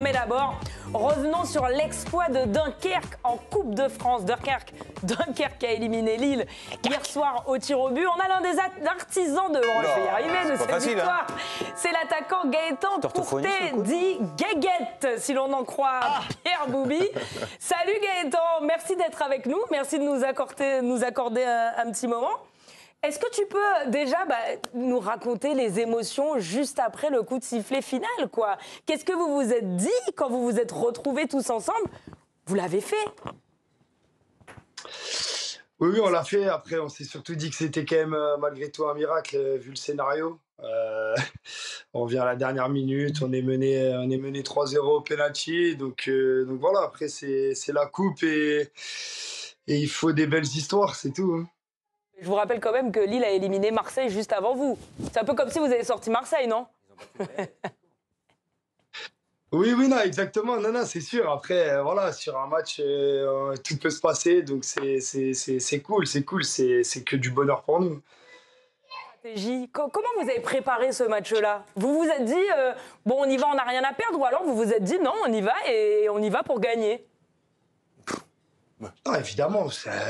Mais d'abord, revenons sur l'exploit de Dunkerque en Coupe de France. Dunkerque a éliminé Lille hier soir au tir au but. On a l'un des artisans de... je vais y arriver, de cette victoire. C'est l'attaquant Gaëtan Tourté, dit Guéguette, si l'on en croit Pierre Boubi. Salut Gaëtan, merci d'être avec nous. Merci de nous accorder un petit moment. Est-ce que tu peux déjà nous raconter les émotions juste après le coup de sifflet final, quoi? Qu'est-ce que vous vous êtes dit quand vous vous êtes retrouvés tous ensemble? Vous l'avez fait? Oui, on l'a fait. Après, on s'est surtout dit que c'était quand même malgré tout un miracle vu le scénario. On vient à la dernière minute, on est mené 3-0 au penalty. Donc voilà, après c'est la coupe et il faut des belles histoires, c'est tout. Hein. Je vous rappelle quand même que Lille a éliminé Marseille juste avant vous. C'est un peu comme si vous avez sorti Marseille, non? Oui, non, exactement. Non, c'est sûr. Après, voilà, sur un match, tout peut se passer. Donc c'est cool. C'est que du bonheur pour nous. Comment vous avez préparé ce match-là? Vous vous êtes dit, bon, on y va, on n'a rien à perdre, ou alors vous vous êtes dit, non, on y va et on y va pour gagner? Non, évidemment,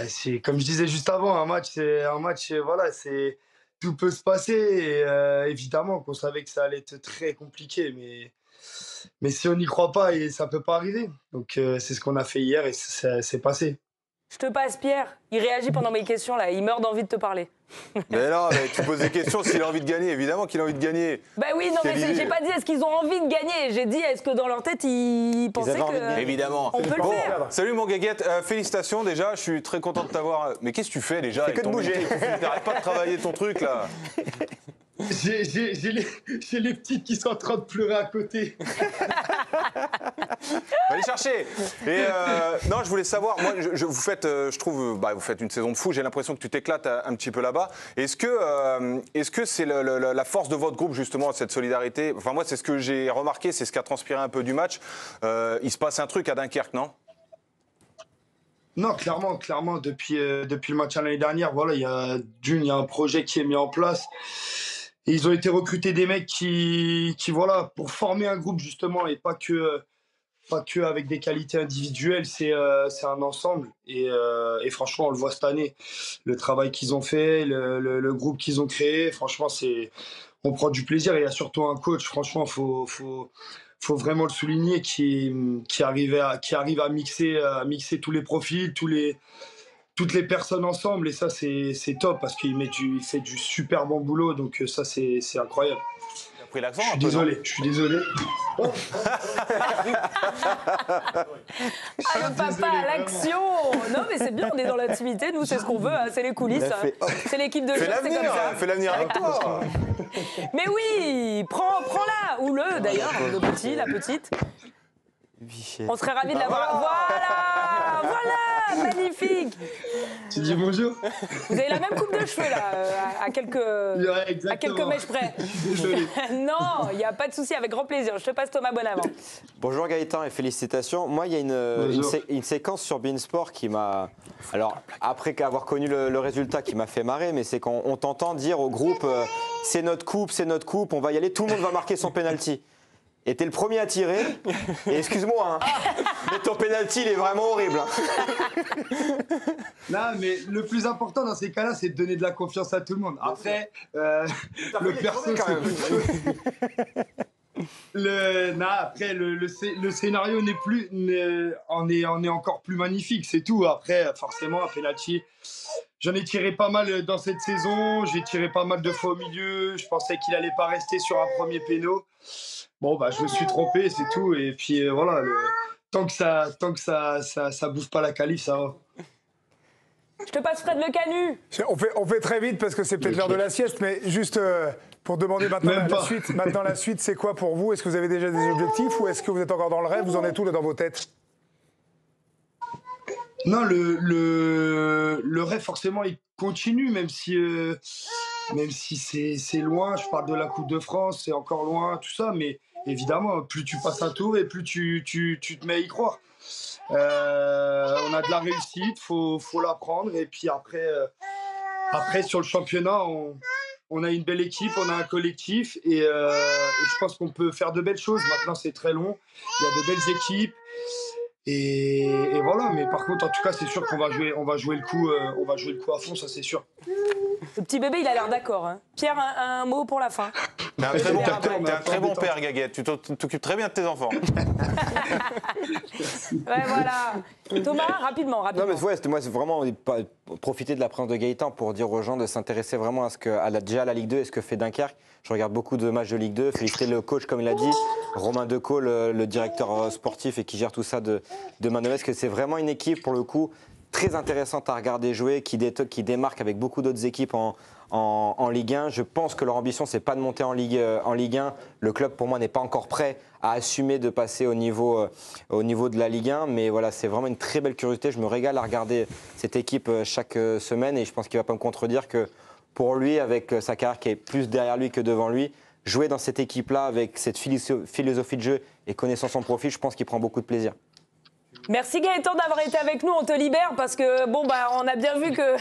c'est comme je disais juste avant, un match, voilà, tout peut se passer. Et, évidemment qu'on savait que ça allait être très compliqué, mais si on n'y croit pas, et ça peut pas arriver. Donc c'est ce qu'on a fait hier et ça s'est passé. Je te passe Pierre. Il réagit pendant mes questions là. Il meurt d'envie de te parler. Mais non, mais tu poses des questions s'il a envie de gagner. Évidemment qu'il a envie de gagner. Bah oui, non, mais j'ai pas dit est-ce qu'ils ont envie de gagner. J'ai dit est-ce que dans leur tête ils pensaient que. Évidemment. On peut le faire. Salut mon Guéguette. Félicitations déjà. Je suis très content de t'avoir. Mais qu'est-ce que tu fais déjà? C'est que de bouger. T'arrêtes pas de travailler ton truc là. J'ai les petites qui sont en train de pleurer à côté. Va les chercher. Et non, je voulais savoir, moi, vous faites, je trouve, vous faites une saison de fou. J'ai l'impression que tu t'éclates un petit peu là-bas. Est-ce que c'est la force de votre groupe justement, cette solidarité? Enfin, moi, c'est ce que j'ai remarqué, c'est ce qui a transpiré un peu du match. Il se passe un truc à Dunkerque, non? Non, clairement, depuis le match à l'année dernière, voilà, il y a un projet qui est mis en place. Et ils ont été recrutés des mecs qui voilà, pour former un groupe justement et pas que avec des qualités individuelles, c'est un ensemble. Et franchement, on le voit cette année. Le travail qu'ils ont fait, le groupe qu'ils ont créé, franchement, on prend du plaisir. Et il y a surtout un coach, franchement, faut vraiment le souligner, qui arrive à mixer tous les profils, toutes les personnes ensemble, et ça c'est top parce qu'il fait du super bon boulot, donc ça c'est incroyable. Pris l'accent, je suis désolé. Ah, le papa à l'action. Non mais c'est bien, on est dans l'intimité, nous c'est ce qu'on veut, hein, c'est les coulisses, hein. C'est l'équipe de choc, c'est comme ça. Fais l'avenir avec toi. Mais oui, prends-la, ou le d'ailleurs, le petit, la petite. On serait ravis de l'avoir. Voilà, magnifique. Tu dis bonjour. Vous avez la même coupe de cheveux là, à quelques mèches près. Désolé. Non, il n'y a pas de souci, avec grand plaisir. Je te passe Thomas Bonavent. Bonjour Gaëtan et félicitations. Moi, il y a une séquence sur Beansport qui m'a... Alors, après avoir connu le résultat, qui m'a fait marrer, mais c'est qu'on t'entend dire au groupe c'est notre coupe, on va y aller, tout le monde va marquer son penalty. Et t'es le premier à tirer, et excuse-moi, hein, mais ton penalty, il est vraiment horrible. Non, mais le plus important dans ces cas-là, c'est de donner de la confiance à tout le monde. Après, le perso, quand même. Après, le scénario est encore plus magnifique, c'est tout. Après, forcément, un penalty, j'en ai tiré pas mal dans cette saison, j'ai tiré pas mal de fois au milieu, je pensais qu'il allait pas rester sur un premier péno. Bon, je me suis trompé, c'est tout. Et puis voilà, tant que ça bouffe pas la qualife, ça va. Je te passe Fred Le Canu. On fait très vite parce que c'est peut-être l'heure de la sieste, mais juste pour demander maintenant la suite, c'est quoi pour vous? Est-ce que vous avez déjà des objectifs ou est-ce que vous êtes encore dans le rêve? Vous en êtes où là dans vos têtes? Non, le rêve, forcément, il continue, même si c'est loin. Je parle de la Coupe de France, c'est encore loin, tout ça, mais évidemment, plus tu passes un tour et plus tu te mets à y croire. On a de la réussite, faut la prendre, et puis après sur le championnat, on a une belle équipe, on a un collectif et je pense qu'on peut faire de belles choses. Maintenant, c'est très long. Il y a de belles équipes. Et voilà, mais par contre, en tout cas, c'est sûr qu'on va jouer le coup à fond, ça c'est sûr. Le petit bébé, il a l'air d'accord. Hein. Pierre, un mot pour la fin. T'es un très bon père, Gaguette. Tu t'occupes très bien de tes enfants. Ouais, voilà. Thomas, rapidement. Non, mais ouais, moi, c'est vraiment profiter de la présence de Gaëtan pour dire aux gens de s'intéresser vraiment à la Ligue 2 et ce que fait Dunkerque. Je regarde beaucoup de matchs de Ligue 2. Féliciter le coach, comme il a dit, Romain Decaux, le directeur sportif et qui gère tout ça de Manovès, que c'est vraiment une équipe, pour le coup, très intéressante à regarder jouer, qui démarque avec beaucoup d'autres équipes en Ligue 1. Je pense que leur ambition, c'est pas de monter en Ligue 1. Le club, pour moi, n'est pas encore prêt à assumer de passer au niveau de la Ligue 1. Mais voilà, c'est vraiment une très belle curiosité. Je me régale à regarder cette équipe chaque semaine et je pense qu'il ne va pas me contredire que pour lui, avec sa carrière qui est plus derrière lui que devant lui, jouer dans cette équipe-là avec cette philosophie de jeu et connaissant son profil, je pense qu'il prend beaucoup de plaisir. Merci Gaëtan d'avoir été avec nous, on te libère parce que bon on a bien vu que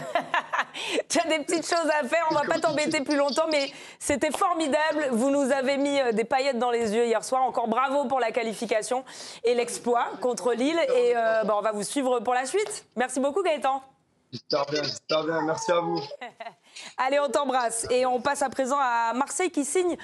tu as des petites choses à faire, on va pas t'embêter plus longtemps mais c'était formidable, vous nous avez mis des paillettes dans les yeux hier soir, encore bravo pour la qualification et l'exploit contre Lille et on va vous suivre pour la suite. Merci beaucoup Gaëtan. J'espère bien, merci à vous. Allez, on t'embrasse et on passe à présent à Marseille qui signe